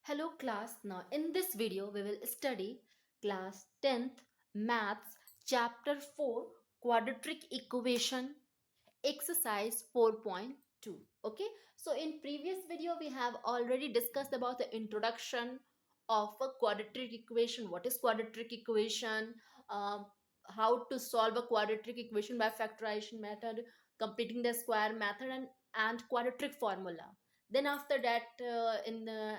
Hello class. Now in this video we will study class 10th maths chapter 4 quadratic equation exercise 4.2. Okay, so in previous video we have already discussed about the introduction of a quadratic equation. What is quadratic equation? um, how to solve a quadratic equation by factorization method, completing the square method, and quadratic formula. Then after that, in the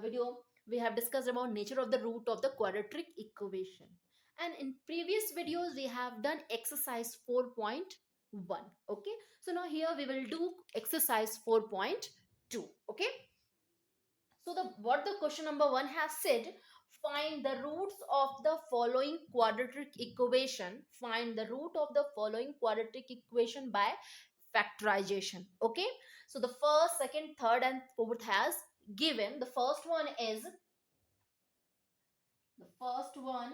video we have discussed about nature of the root of the quadratic equation, and in previous videos we have done exercise 4.1. Okay, so now here we will do exercise 4.2. Okay, so the what the question number 1 has said: find the roots of the following quadratic equation. Find the root of the following quadratic equation by factorization. Okay, so the first, second, third and fourth has given. The first one is the first one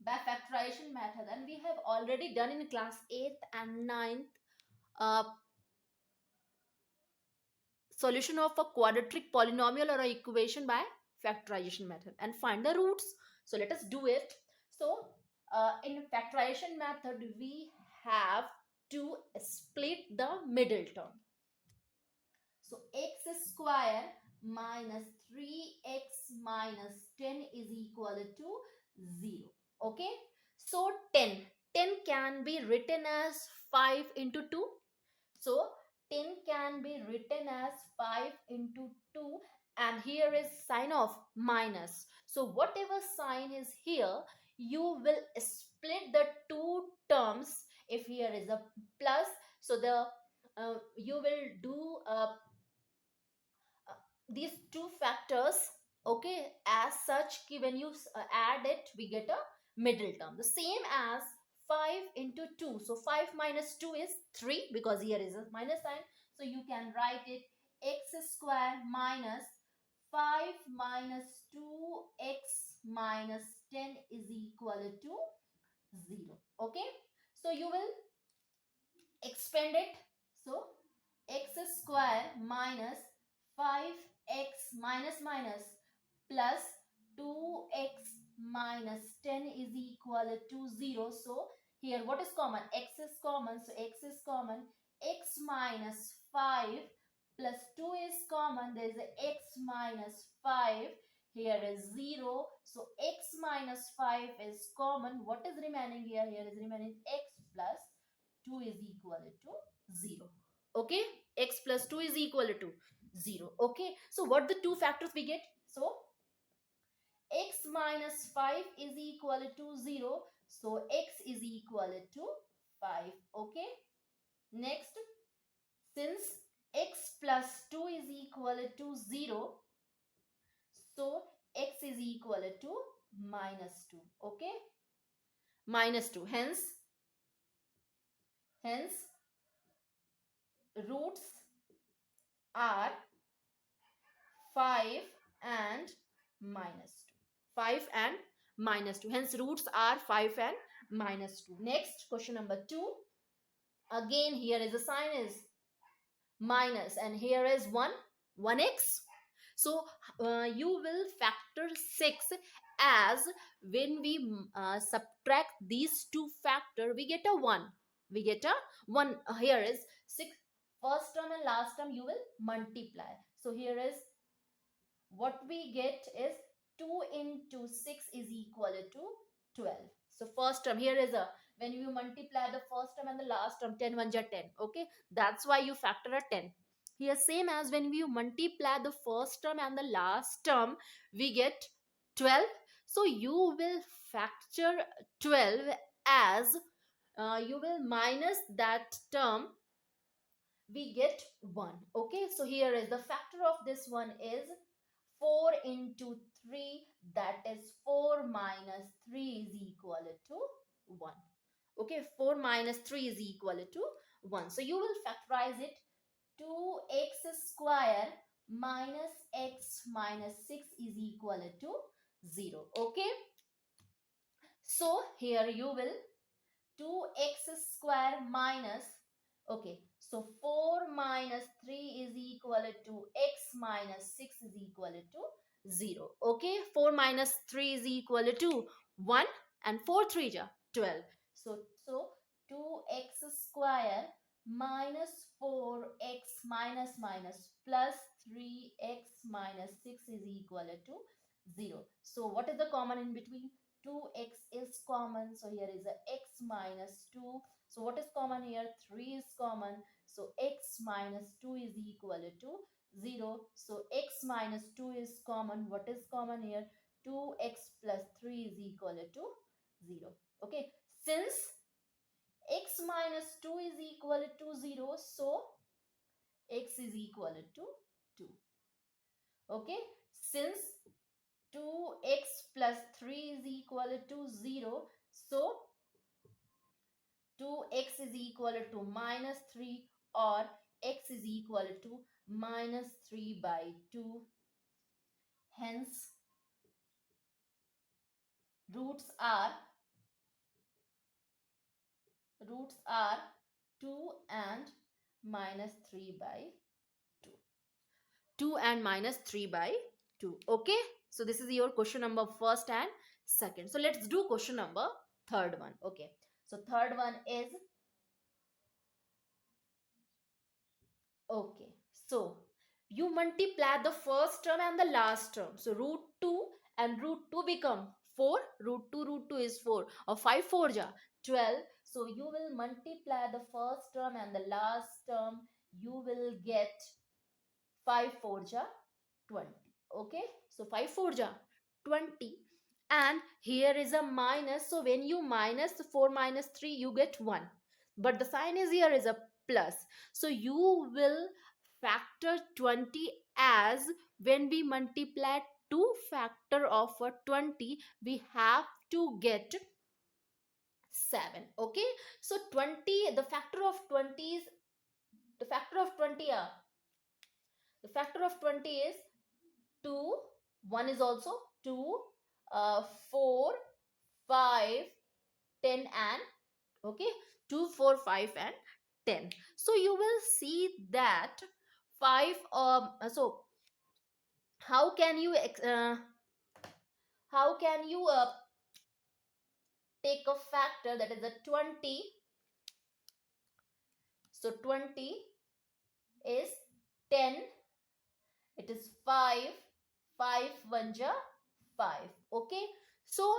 by factorization method, and we have already done in class 8th and ninth uh, solution of a quadratic polynomial or a equation by factorization method and find the roots. So let us do it. So in factorization method we have to split the middle term. So x square minus 3x minus 10 is equal to 0. Okay. So 10 can be written as 5 into 2. So 10 can be written as 5 into 2, and here is sign of minus. So whatever sign is here, you will split the two terms. If here is a plus, so the you will do these two factors, okay, as such ki when you add it we get a middle term, the same as 5 into 2. So 5 minus 2 is 3 because here is a minus sign. So you can write it x square minus 5 minus 2x minus 10 is equal to 0. Okay, so you will expand it. So x square minus 5x minus minus plus 2x minus 10 is equal to 0. So here what is common? X is common. So x is common. X minus 5 plus 2 is common. There is a x minus 5. Here is 0. So x minus 5 is common. What is remaining here? Here is remaining x plus 2 is equal to 0. Okay, x plus 2 is equal to 0. Okay, so what the two factors we get? So x minus 5 is equal to 0. So x is equal to 5. Okay, next, since x plus 2 is equal to 0, so x is equal to minus 2. Okay, minus 2. Hence roots are 5 and minus 2. 5 and minus 2. Hence roots are 5 and minus 2. Next, question number 2. Again, here is a sign is minus and here is 1x. So you will factor 6 as when we subtract these two factor, we get a 1. We get a 1. Here is 6. First term and last term you will multiply. So here is what we get is 2 into 6 is equal to 12. So first term, here is a, when you multiply the first term and the last term, 10 1 ja 10. Okay, that's why you factor a 10. Here same as when we multiply the first term and the last term, we get 12. So you will factor 12 as you will minus that term, we get 1. Okay, so here is the factor of this one is 4 into 3, that is 4 minus 3 is equal to 1. Okay, 4 minus 3 is equal to 1. So you will factorize it. 2x square minus x minus 6 is equal to 0. Okay, so here you will 2x square minus, okay, so 4 minus 3 is equal to x minus 6 is equal to 0. Okay, 4 minus 3 is equal to 1, and 4 3 ja 12. So 2x square minus 4x minus minus plus 3x minus 6 is equal to 0. So what is the common in between? 2x is common, so here is a x minus 2. So what is common here? 3 is common, so x minus 2 is equal to 0. So x minus 2 is common. What is common here? 2x plus 3 is equal to 0. Okay, since x minus 2 is equal to 0, so x is equal to 2. Okay, since 2x plus 3 is equal to 0, so 2x is equal to minus 3, or x is equal to minus 3 by 2. Hence, roots are roots are 2 and minus 3 by 2. 2 and minus 3 by 2. Okay, so this is your question number first and second. So let's do question number third one. Okay, so third one is, okay, so you multiply the first term and the last term. So root 2 and root 2 become 4. Root 2 is 4, or 5 4 ja 12. So you will multiply the first term and the last term. You will get 5 4 ja 20. Okay, so 5 4 ja 20, and here is a minus. So when you minus 4 minus 3, you get 1, but the sign is here is a plus. So you will factor 20 as, when we multiply two factor of a 20, we have to get 7. Okay, so 20, the factor of 20 is, the factor of 20 the factor of 20 is 2, 1 is also 2, 4, 5, 10, and okay, 2 4 5 and 10. So you will see that 5, so how can you how can you take a factor that is a 20? So 20 is 10, it is 5, 5 1 ja 5. Okay, so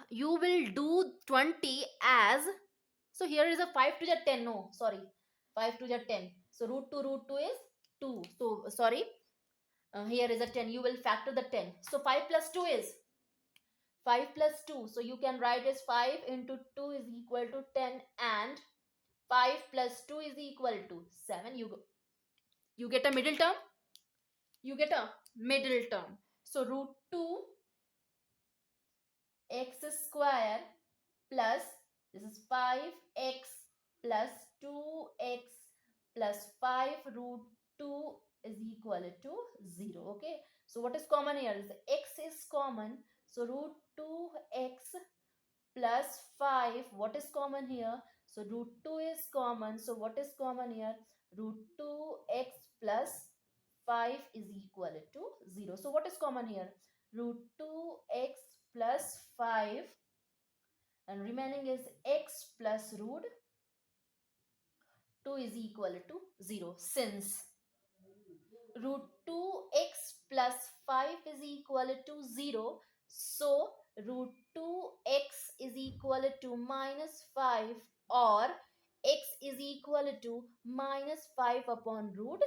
you will do 20 as, so here is a 5 to the 10, no sorry, 5 to the 10. So root 2 is 2. So sorry, here is a 10, you will factor the 10. So 5 plus 2 is 5 plus 2. So you can write as 5 into 2 is equal to 10, and 5 plus 2 is equal to 7. You get a middle term. You get a middle term. So root 2 x square plus, this is 5x plus 2x plus 5 root 2 is equal to 0. Okay, so what is common here is x is common. So root 2x plus 5, what is common here? So root 2 is common. So what is common here? Root 2x plus 5 is equal to 0. So what is common here? Root 2x plus 5, and remaining is x plus root 2 is equal to 0. Since root 2x plus 5 is equal to 0, so root 2x is equal to minus 5, or x is equal to minus 5 upon root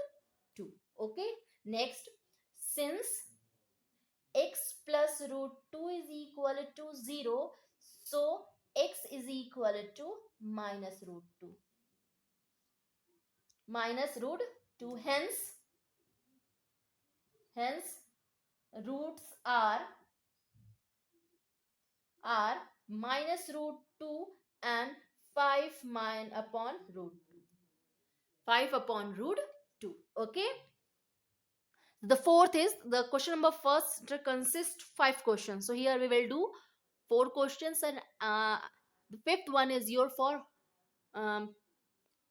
2. Okay, next, since x plus root 2 is equal to 0, so x is equal to minus root 2. Minus root 2. Hence roots are minus root 2 and 5 upon root 2. 5 upon root 2. Okay. The fourth is, the question number first consists 5 questions. So here we will do 4 questions, and the fifth one is your for um,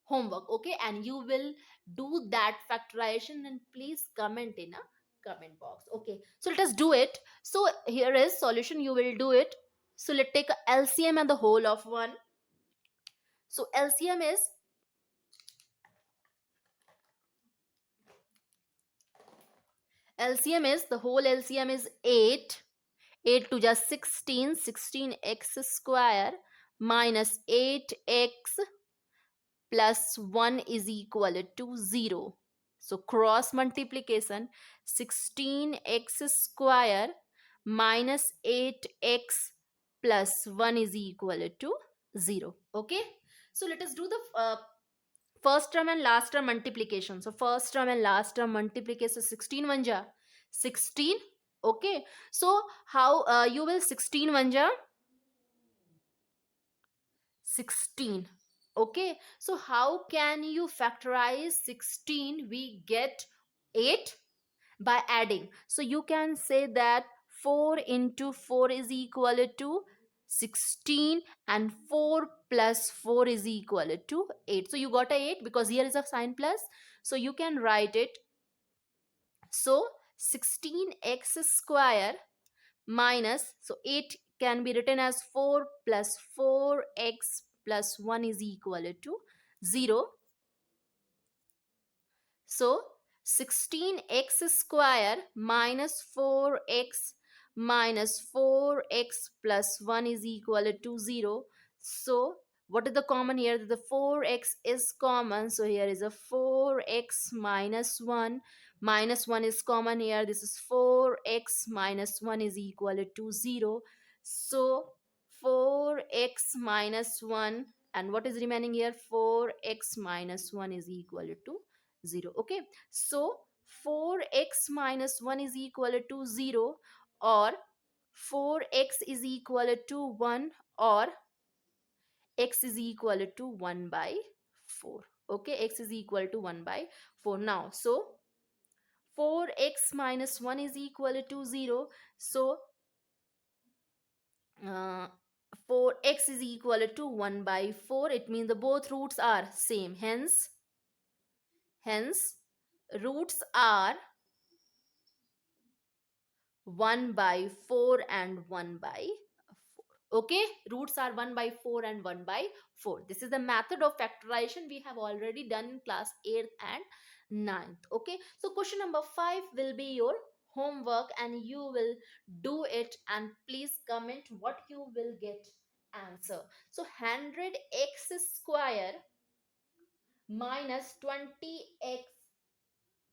homework, okay, and you will do that factorization, and please comment in a comment box. Okay, so let us do it. So here is solution, you will do it. So let's take a LCM and the whole of 1. So LCM is the whole LCM is 8. 8 to just 16, 16x square minus 8x plus 1 is equal to 0. So cross multiplication, 16x square minus 8x plus 1 is equal to 0. Okay. So let us do the first term and last term multiplication. So first term and last term multiplication, 16 1 16. Okay. So how you will 16 1 16. Okay, so how can you factorize 16? We get 8 by adding. So you can say that 4 into 4 is equal to 16, and 4 plus 4 is equal to 8. So you got a 8 because here is a sign plus. So you can write it. So 16x square minus, so 8 can be written as 4 plus 4x plus 1 is equal to 0. So 16x square minus 4x minus 4x plus 1 is equal to 0. So what is the common here? The 4x is common. So here is a 4x minus 1. Minus 1 is common here. This is 4x minus 1 is equal to 0. So 4x minus 1, and what is remaining here? 4x minus 1 is equal to 0. Okay, so 4x minus 1 is equal to 0, or 4x is equal to 1, or x is equal to 1 by 4. Okay, x is equal to 1 by 4 now. So 4x minus 1 is equal to 0. So uh, 4x is equal to 1 by 4. It means the both roots are same. Hence roots are 1 by 4 and 1 by 4. Okay, roots are 1 by 4 and 1 by 4. This is the method of factorization we have already done in class 8th and 9th. Okay, so question number 5 will be your homework, and you will do it, and please comment what you will get answer. So 100x square minus 20x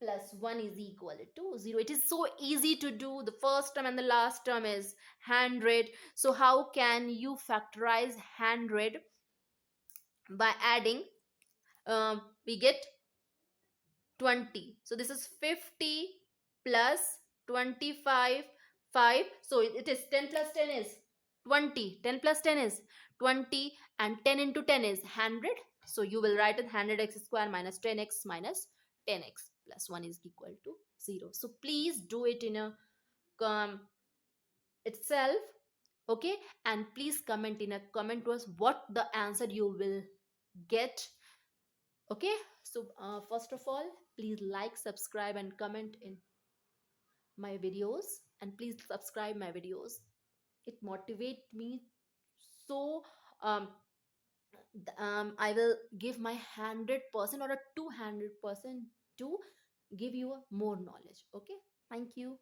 plus 1 is equal to 0. It is so easy to do. The first term and the last term is 100. So how can you factorize 100? By adding, we get 20. So this is 50 plus 25, 5. So it is 10 plus 10 is 20. 10 plus 10 is 20, and 10 into 10 is 100. So you will write it 100x square minus 10x minus 10x plus 1 is equal to 0. So please do it in a itself. Okay, and please comment in a comment to us what the answer you will get. Okay, so first of all, please like, subscribe and comment in my videos, and please subscribe my videos. It motivate me. So um, I will give my 100% or a 200% to give you a more knowledge. Okay, thank you.